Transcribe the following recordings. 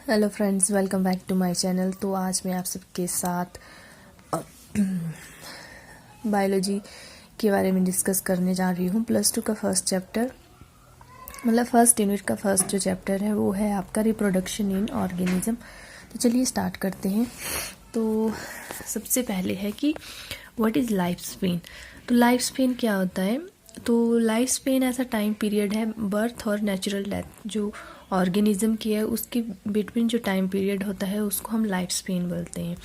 Hello friends, welcome back to my channel. तो आज मैं आप सबके साथ बायोलॉजी के बारे में डिस्कस करने जा रही हूँ। +2 का फर्स्ट चैप्टर, मतलब फर्स्ट यूनिट का फर्स्ट जो चैप्टर है वो है आपका रिप्रोडक्शन इन ऑर्गेनिज्म। तो चलिए स्टार्ट करते हैं। तो सबसे पहले है कि व्हाट इज़ लाइफ स्पेन। तो लाइफ स्पेन क्या होता है? तो लाइफ स्पेन ऐसा टाइम पीरियड है बर्थ और नेचुरल डेथ जो ऑर्गेनिज्म की है उसके बिटवीन जो टाइम पीरियड होता है उसको हम लाइफ स्पेन बोलते हैं।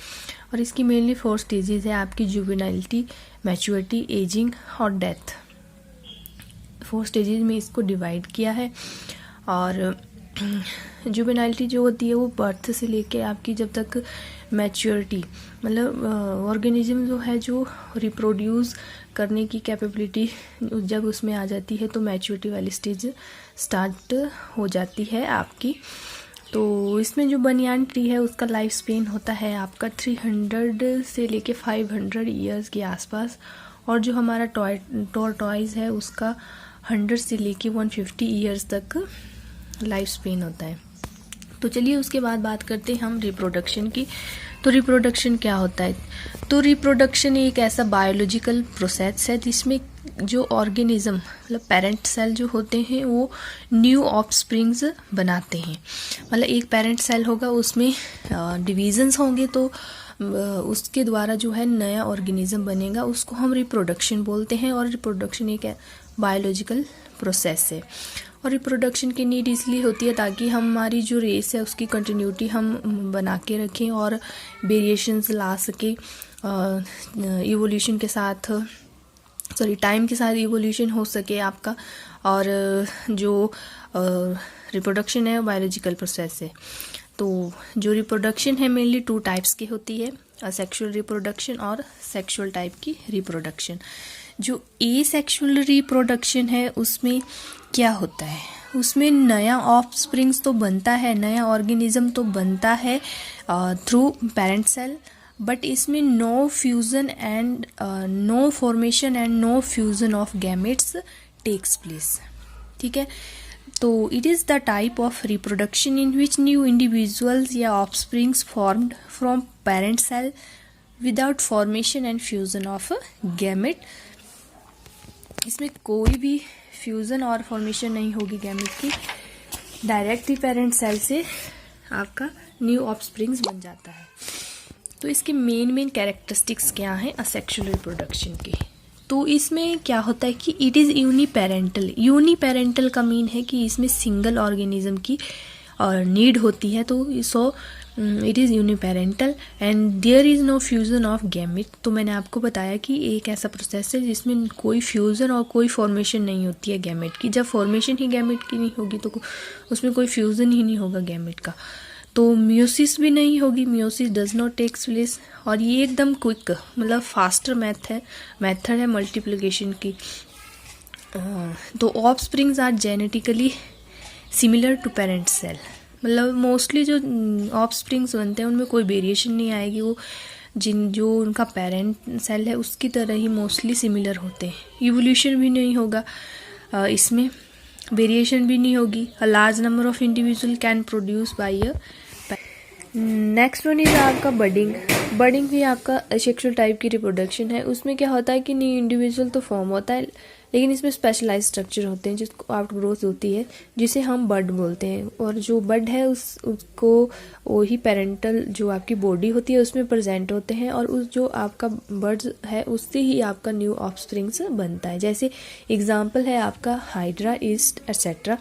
और इसकी मेनली 4 स्टेजेस है आपकी: जुवेनाइलिटी, मैच्योरिटी, एजिंग और डेथ। 4 स्टेजेस में इसको डिवाइड किया है। और जुवेनाइलिटी जो होती है वो बर्थ से लेके आपकी जब तक मैच्योरिटी, मतलब ऑर्गेनिज्म जो है जो रिप्रोड्यूस करने की कैपेबिलिटी जब उसमें आ जाती है तो मैच्योरिटी वाली स्टेज स्टार्ट हो जाती है आपकी। तो इसमें जो बनियान ट्री है उसका लाइफ स्पेन होता है आपका 300 से लेके 500 ईयर्स के आसपास। और जो हमारा टॉर्टॉइज है उसका 100 से लेके 150 ईयर्स तक लाइफ स्पेन होता है। तो चलिए उसके बाद बात करते हैं हम रिप्रोडक्शन की। तो रिप्रोडक्शन क्या होता है? तो रिप्रोडक्शन एक ऐसा बायोलॉजिकल प्रोसेस है जिसमें जो ऑर्गेनिज्म, मतलब पेरेंट सेल जो होते हैं वो न्यू ऑफस्प्रिंग्स बनाते हैं। मतलब एक पेरेंट सेल होगा, उसमें डिवीजन्स होंगे, तो उसके द्वारा जो है नया ऑर्गेनिज्म बनेगा, उसको हम रिप्रोडक्शन बोलते हैं। और रिप्रोडक्शन एक बायोलॉजिकल प्रोसेस है। और रिप्रोडक्शन की नीड इसलिए होती है ताकि हमारी जो रेस है उसकी कंटिन्यूटी हम बना के रखें और वेरिएशंस ला सके इवोल्यूशन के साथ, टाइम के साथ इवोल्यूशन हो सके आपका। और जो रिप्रोडक्शन है बायोलॉजिकल प्रोसेस है। तो जो रिप्रोडक्शन है मेनली 2 टाइप्स की होती है, असेक्सुअल रिप्रोडक्शन और सेक्सुअल टाइप की रिप्रोडक्शन। जो एसेक्सुअल रिप्रोडक्शन है उसमें क्या होता है? उसमें नया ऑफस्प्रिंग्स तो बनता है, नया ऑर्गेनिज्म तो बनता है थ्रू पेरेंट सेल, बट इसमें no fusion and no formation and no fusion of gametes takes place. ठीक है। तो it is the type of reproduction in which new individuals या offsprings formed from parent cell without formation and fusion of gamete. इसमें कोई भी fusion और formation नहीं होगी गैमेट की, डायरेक्ट ही पेरेंट सेल से आपका न्यू ऑफस्प्रिंग्स बन जाता है। तो इसके मेन कैरेक्टरिस्टिक्स क्या हैं असेक्सुअल रिप्रोडक्शन के? तो इसमें क्या होता है कि इट इज़ यूनिपेरेंटल। यूनिपेरेंटल का मीन है कि इसमें सिंगल ऑर्गेनिज्म की और नीड होती है। तो so it is uniparental and there is no fusion of gamete. तो मैंने आपको बताया कि एक ऐसा प्रोसेस है जिसमें कोई फ्यूज़न और कोई फॉर्मेशन नहीं होती है गैमेट की। जब फॉर्मेशन ही गैमेट की नहीं होगी तो उसमें कोई फ्यूज़न ही नहीं होगा गैमेट का। तो मियोसिस भी नहीं होगी, meiosis does not takes place. और ये एकदम क्विक, मतलब फास्टर मेथड है मल्टीप्लिकेशन की। तो offsprings are genetically similar to parent cell. मतलब मोस्टली जो ऑफस्प्रिंग्स बनते हैं उनमें कोई वेरिएशन नहीं आएगी, वो जो उनका पेरेंट सेल है उसकी तरह ही मोस्टली सिमिलर होते हैं। इवोल्यूशन भी नहीं होगा, इसमें वेरिएशन भी नहीं होगी। A large number of individual can produce by a. Next one is आपका बडिंग। बडिंग भी आपका सेक्सुअल टाइप की रिप्रोडक्शन है। उसमें क्या होता है कि न्यू इंडिविजुअल तो फॉर्म होता है, लेकिन इसमें स्पेशलाइज स्ट्रक्चर होते हैं जिसको आउट ग्रोथ होती है, जिसे हम बड बोलते हैं। और जो बड है उसको वही पेरेंटल जो आपकी बॉडी होती है उसमें प्रेजेंट होते हैं, और उस जो आपका बड है उससे ही आपका न्यू ऑफस्प्रिंग्स बनता है। जैसे एग्जाम्पल है आपका हाइड्रा, ईस्ट एट्सेट्रा।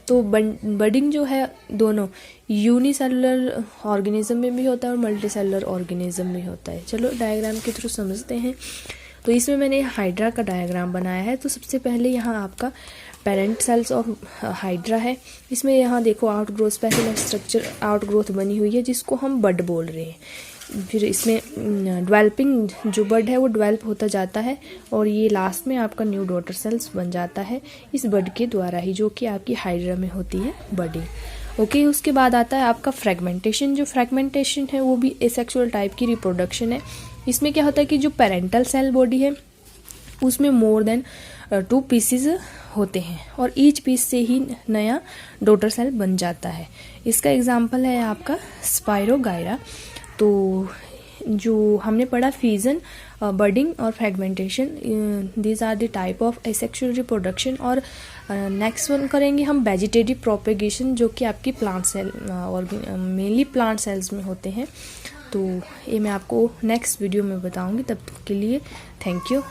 तो बडिंग जो है दोनों यूनिसेलुलर ऑर्गेनिज्म में भी होता है और मल्टीसेलुलर ऑर्गेनिज्म में होता है। चलो डायग्राम के थ्रू समझते हैं। तो इसमें मैंने हाइड्रा का डायग्राम बनाया है। तो सबसे पहले यहाँ आपका पेरेंट सेल्स ऑफ हाइड्रा है। इसमें यहाँ देखो out growth, special structure out growth बनी हुई है जिसको हम बड बोल रहे हैं। फिर इसमें डेवलपिंग जो बड है वो डेवलप होता जाता है, और ये लास्ट में आपका न्यू डॉटर सेल्स बन जाता है इस बड के द्वारा ही, जो कि आपकी हाइड्रा में होती है बडिंग। ओके, उसके बाद आता है आपका फ्रेगमेंटेशन। जो फ्रेगमेंटेशन है वो भी एसेक्सुअल टाइप की रिप्रोडक्शन है। इसमें क्या होता है कि जो पेरेंटल सेल बॉडी है उसमें मोर देन 2 पीसेज होते हैं और ईच पीस से ही नया डॉटर सेल बन जाता है। इसका एग्जाम्पल है आपका स्पाइरोगायरा। तो जो हमने पढ़ा फ्यूजन, बडिंग और fragmentation, these are the type of asexual reproduction. और नेक्स्ट वन करेंगे हम वेजिटेटिव प्रोपेगेशन, जो कि आपकी प्लांट सेल और मेनली प्लांट सेल्स में होते हैं। तो ये मैं आपको नेक्स्ट वीडियो में बताऊंगी। तब तक के लिए थैंक यू।